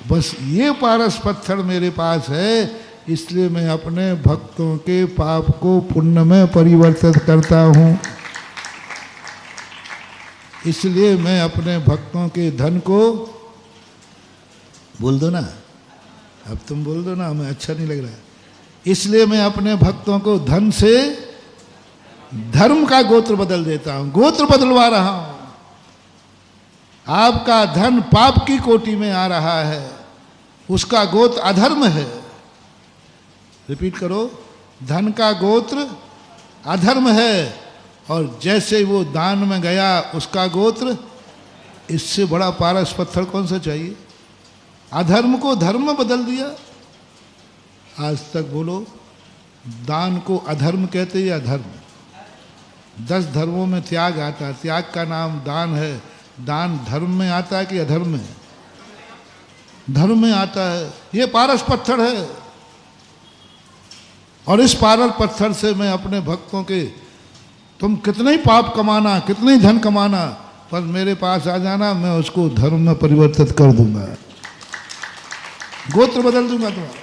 बस ये पारस पत्थर मेरे पास है, इसलिए मैं अपने भक्तों के पाप को पुण्य में परिवर्तित करता हूँ। इसलिए मैं अपने भक्तों के धन को, बोल दो ना, अब तुम बोल दो ना, हमें अच्छा नहीं लग रहा है। इसलिए मैं अपने भक्तों को धन से धर्म का गोत्र बदल देता हूं, गोत्र बदलवा रहा हूं। आपका धन पाप की कोटि में आ रहा है, उसका गोत्र अधर्म है। रिपीट करो, धन का गोत्र अधर्म है, और जैसे वो दान में गया उसका गोत्र, इससे बड़ा पारस पत्थर कौन सा चाहिए? अधर्म को धर्म में बदल दिया। आज तक बोलो, दान को अधर्म कहते या धर्म? 10 धर्मों में त्याग आता है, त्याग का नाम दान है। दान धर्म में आता है कि अधर्म में? धर्म में आता है। ये पारस पत्थर है, और इस पारस पत्थर से मैं अपने भक्तों के, तुम कितने ही पाप कमाना, कितने ही धन कमाना, पर मेरे पास आ जाना, मैं उसको धर्म में परिवर्तित कर दूंगा, गोत्र बदल दूंगा तुम्हारा।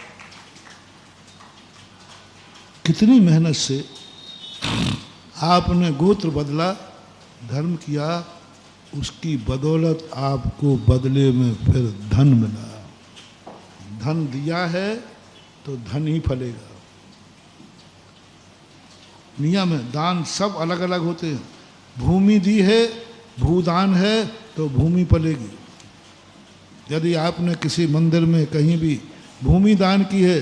कितनी मेहनत से आपने गोत्र बदला, धर्म किया, उसकी बदौलत आपको बदले में फिर धन मिला। धन दिया है तो धन ही फलेगा। नियम है, दान सब अलग अलग होते हैं। भूमि दी है, भूदान है, तो भूमि फलेगी। यदि आपने किसी मंदिर में कहीं भी भूमि दान की है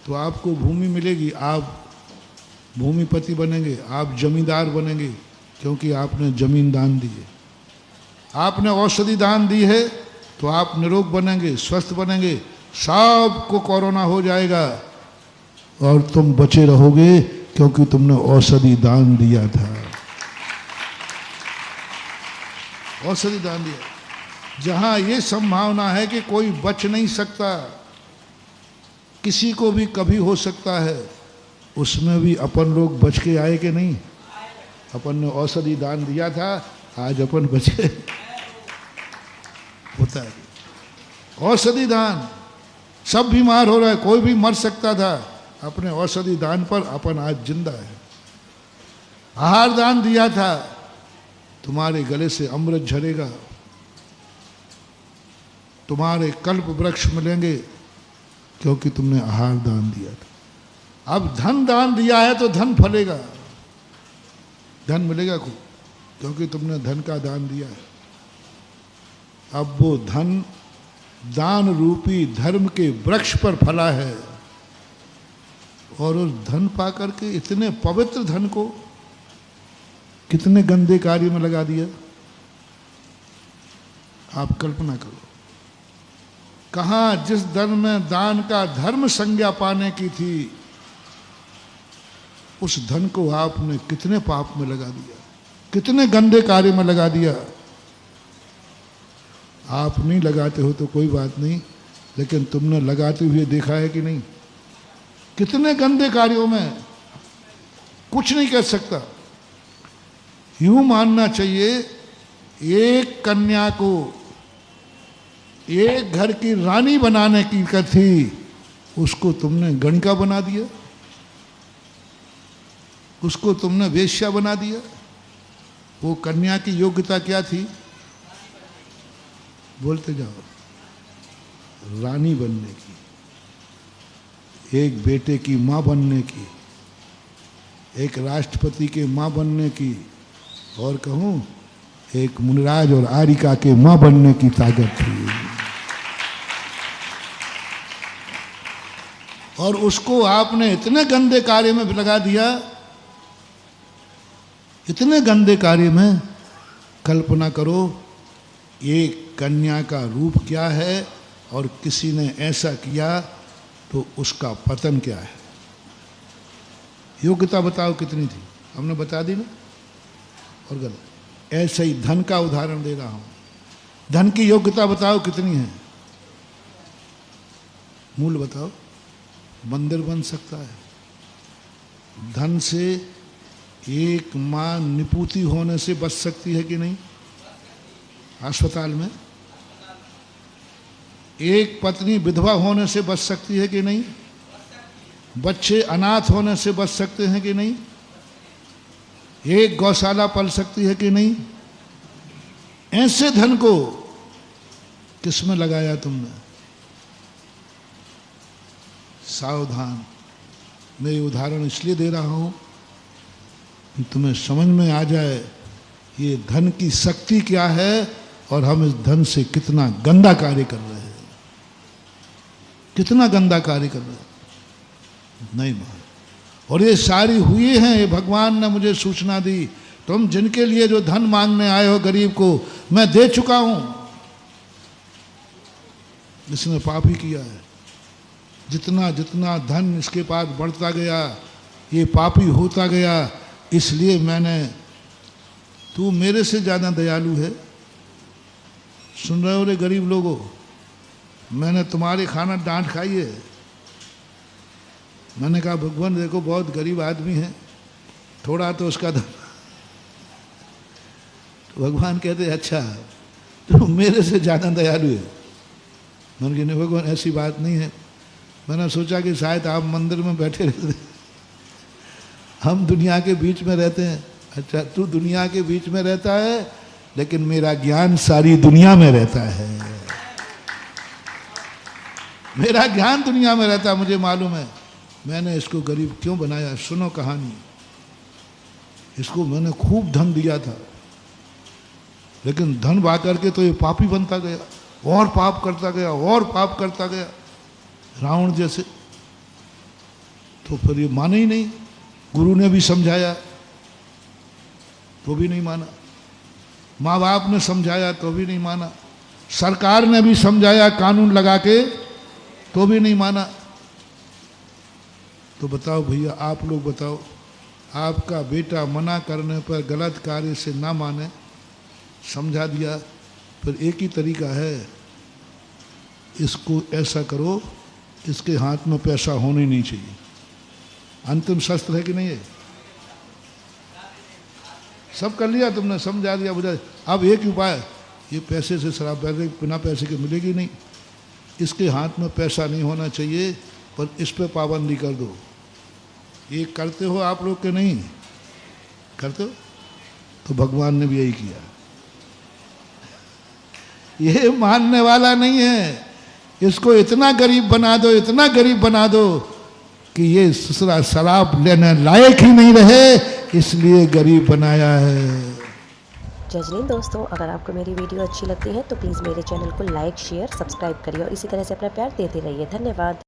तो आपको भूमि मिलेगी, आप भूमिपति बनेंगे, आप जमींदार बनेंगे, क्योंकि आपने जमीन दान दी है। आपने औषधि दान दी है तो आप निरोग बनेंगे, स्वस्थ बनेंगे। सबको कोरोना हो जाएगा और तुम बचे रहोगे, क्योंकि तुमने औषधि दान दिया था। औषधि दान दिया। जहां ये संभावना है कि कोई बच नहीं सकता, किसी को भी कभी हो सकता है, उसमें भी अपन लोग बच के आए कि नहीं? अपन ने औषधि दान दिया था, आज अपन बचे। होता है औषधि दान। सब बीमार हो रहा है, कोई भी मर सकता था, अपने औषधि दान पर अपन आज जिंदा है। आहार दान दिया था, तुम्हारे गले से अमृत झरेगा, तुम्हारे कल्प वृक्ष मिलेंगे, क्योंकि तुमने आहार दान दिया था। अब धन दान दिया है तो धन फलेगा, धन मिलेगा को, क्योंकि तुमने धन का दान दिया है। अब वो धन दान रूपी धर्म के वृक्ष पर फला है, और उस धन पाकर के इतने पवित्र धन को कितने गंदे कार्य में लगा दिया। आप कल्पना करो, कहाँ जिस धन में दान का धर्म संज्ञा पाने की थी, उस धन को आपने कितने पाप में लगा दिया, कितने गंदे कार्य में लगा दिया। आप नहीं लगाते हो तो कोई बात नहीं, लेकिन तुमने लगाते हुए देखा है कि नहीं? कितने गंदे कार्यों में कुछ नहीं कर सकता। यूं मानना चाहिए, एक कन्या को एक घर की रानी बनाने की थी, उसको तुमने गणिका बना दिया, उसको तुमने वेश्या बना दिया। वो कन्या की योग्यता क्या थी? बोलते जाओ। रानी बनने की, एक बेटे की माँ बनने की, एक राष्ट्रपति के माँ बनने की, और कहूँ एक मुनिराज और आरिका के माँ बनने की ताकत थी। और उसको आपने इतने गंदे कार्य में लगा दिया, इतने गंदे कार्य में। कल्पना करो, एक कन्या का रूप क्या है, और किसी ने ऐसा किया तो उसका पतन क्या है। योग्यता बताओ कितनी थी? हमने बता दी ना, और गलत। ऐसे ही धन का उदाहरण दे रहा हूं। धन की योग्यता बताओ कितनी है? मूल बताओ। मंदिर बन सकता है धन से। एक मां निपुति होने से बच सकती है कि नहीं? अस्पताल में एक पत्नी विधवा होने से बच सकती है कि नहीं? बच्चे अनाथ होने से बच सकते हैं कि नहीं? एक गौशाला पल सकती है कि नहीं? ऐसे धन को किसमें लगाया तुमने? सावधान। मैं ये उदाहरण इसलिए दे रहा हूं कि तुम्हें समझ में आ जाए ये धन की शक्ति क्या है और हम इस धन से कितना गंदा कार्य कर रहे हैं, कितना गंदा कार्य कर रहे हैं। नहीं मान। और ये सारी हुई हैं, ये भगवान ने मुझे सूचना दी। तुम जिनके लिए जो धन मांगने आए हो गरीब को, मैं दे चुका हूं। इसने पाप ही किया है। जितना जितना धन इसके पास बढ़ता गया, ये पापी होता गया। इसलिए मैंने, तू मेरे से ज़्यादा दयालु है। सुन रहे हो रे गरीब लोगों, मैंने तुम्हारे खाना डांट खाई है। मैंने कहा भगवान देखो बहुत गरीब आदमी है, थोड़ा तो उसका धन। तो भगवान कहते अच्छा तो मेरे से ज़्यादा दयालु है। मैंने कहा नहीं भगवान ऐसी बात नहीं है। मैंने सोचा कि शायद आप मंदिर में बैठे रहते, हम दुनिया के बीच में रहते हैं। अच्छा तू दुनिया के बीच में रहता है, लेकिन मेरा ज्ञान सारी दुनिया में रहता है। मेरा ज्ञान दुनिया में रहता है, मुझे मालूम है। मैंने इसको गरीब क्यों बनाया, सुनो कहानी। इसको मैंने खूब धन दिया था, लेकिन धन पा करके तो ये पापी बनता गया, और पाप करता गया, और पाप करता गया, रावण जैसे। तो फिर ये माने ही नहीं। गुरु ने भी समझाया तो भी नहीं माना, माँ बाप ने समझाया तो भी नहीं माना, सरकार ने भी समझाया कानून लगा के तो भी नहीं माना। तो बताओ भैया, आप लोग बताओ, आपका बेटा मना करने पर गलत कार्य से ना माने, समझा दिया, फिर एक ही तरीका है, इसको ऐसा करो, इसके हाथ में पैसा होना ही नहीं चाहिए। अंतिम शस्त्र है कि नहीं है? सब कर लिया तुमने, समझा दिया, बुझा। अब एक ही उपाय, ये पैसे से शराब बिना पैसे के मिलेगी नहीं। इसके हाथ में पैसा नहीं होना चाहिए, पर इस पे पाबंदी कर दो। ये करते हो आप लोग के नहीं करते हो? तो भगवान ने भी यही किया। ये मानने वाला नहीं है। इसको इतना गरीब बना दो, इतना गरीब बना दो कि ये ससुरा शराब लेने लायक ही नहीं रहे, इसलिए गरीब बनाया है। जज नहीं दोस्तों, अगर आपको मेरी वीडियो अच्छी लगती है तो प्लीज़ मेरे चैनल को लाइक शेयर सब्सक्राइब करिए और इसी तरह से अपना प्यार देते रहिए। धन्यवाद।